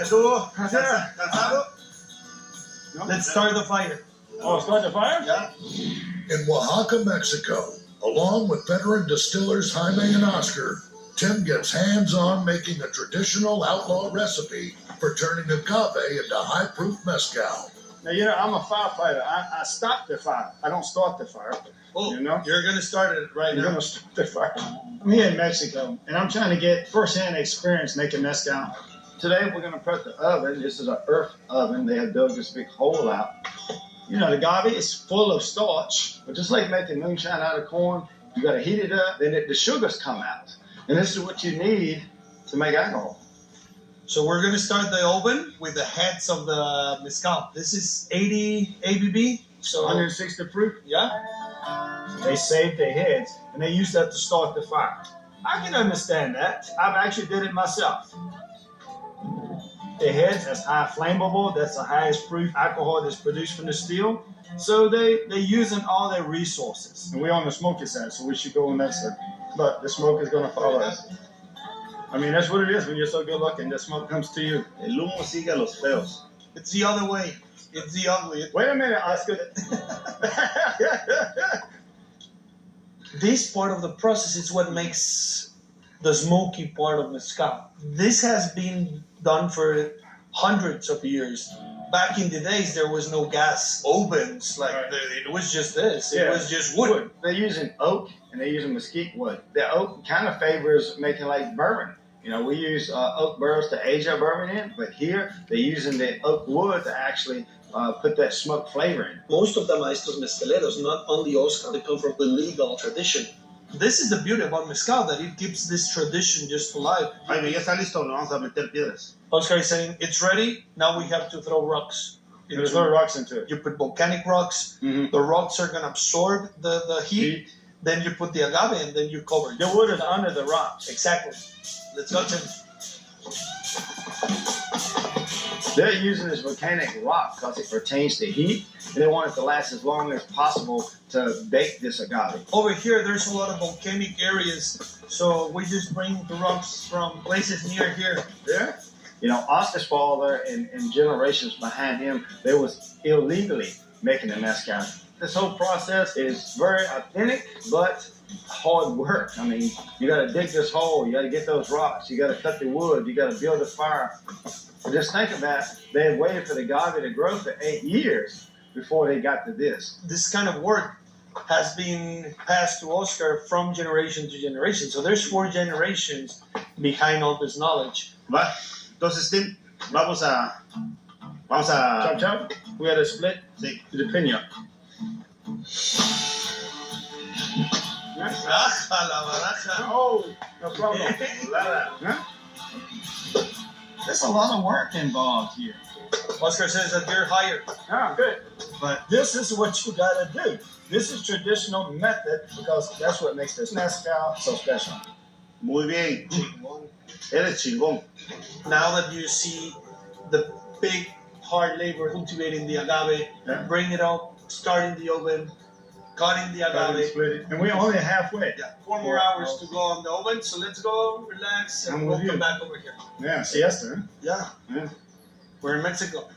¿Estuvo cansado? No? Let's start the fire. Oh, start the fire? Yeah. In Oaxaca, Mexico, along with veteran distillers Xaime and Oscar, Tim gets hands-on making a traditional outlaw recipe for turning agave into high-proof mezcal. Now, you know, I'm a firefighter. I stop the fire. I don't start the fire. Oh, you know? You're going to start it right I'm now. going to start the fire. I'm here in Mexico, and I'm trying to get first-hand experience making mezcal. Today, we're going to prep the oven. This is an earth oven. They have dug this big hole out. You know, the agave is full of starch, but just like making moonshine out of corn, you got to heat it up, then the sugars come out. And this is what you need to make alcohol. So we're going to start the oven with the heads of the mezcal. This is 80 ABV. So 160 proof. Yeah. They saved their heads, and they used that to start the fire. I can understand that. I've actually did it myself. The heads, that's high flammable. That's the highest proof alcohol that's produced from the steel. So they're using all their resources. And we're on the smoky side, so we should go on that side. But the smoke is going to follow us. I mean, that's what it is when you're so good looking. The smoke comes to you. El humo sigue a los feos. It's the other way. It's the ugly. Wait a minute, Oscar. This part of the process is what makes the smoky part of mezcal. This has been done for hundreds of years. Back in the days, there was no gas ovens. It was just this. It was just wood. They're using oak and they're using mesquite wood. The oak kind of favors making like bourbon. You know, we use oak barrels to age our bourbon in, but here they're using the oak wood to actually put that smoke flavor in. Most of the maestros mezcaleros, not only Oscar, they come from the legal tradition. This is the beauty about mezcal, that it keeps this tradition just alive. Jaime, ya está listo, le vamos a meter piedras. Oscar is saying, it's ready, now we have to throw rocks. There's no rocks into it. You put volcanic rocks, the rocks are going to absorb the heat, then you put the agave, and then you cover it. The wood is under the rocks. Exactly. Let's go, Tim. They're using this volcanic rock because it retains the heat, and they want it to last as long as possible to bake this agave. Over here, there's a lot of volcanic areas, so we just bring the rocks from places near here. Yeah. You know, Oscar's father and generations behind him, they was illegally making the mezcal. This whole process is very authentic, but hard work. I mean, you got to dig this hole, you got to get those rocks, you got to cut the wood, you got to build a fire. But just think about it. They had waited for the agave to grow for 8 years before they got to this. This kind of work has been passed to Oscar from generation to generation. So there's 4 generations behind all this knowledge. Va, entonces Tim, vamos a Chop chop. We had a split. Sí. The piña. Raja, la baraja. Oh, no problem. Huh? There's a lot of work involved here. Oscar says that they're hired. Ah, good. But this is what you gotta do. This is traditional method because that's what makes this mezcal so special. Muy bien. Chingón. Eres chingón. Now that you see the big hard labor cultivating the agave, bring it up, starting the oven, cutting the agave. And we're only halfway. Yeah, 4 more hours to go on the oven. So let's go, relax, and we'll come back over here. Yeah, siesta. Yeah. We're in Mexico.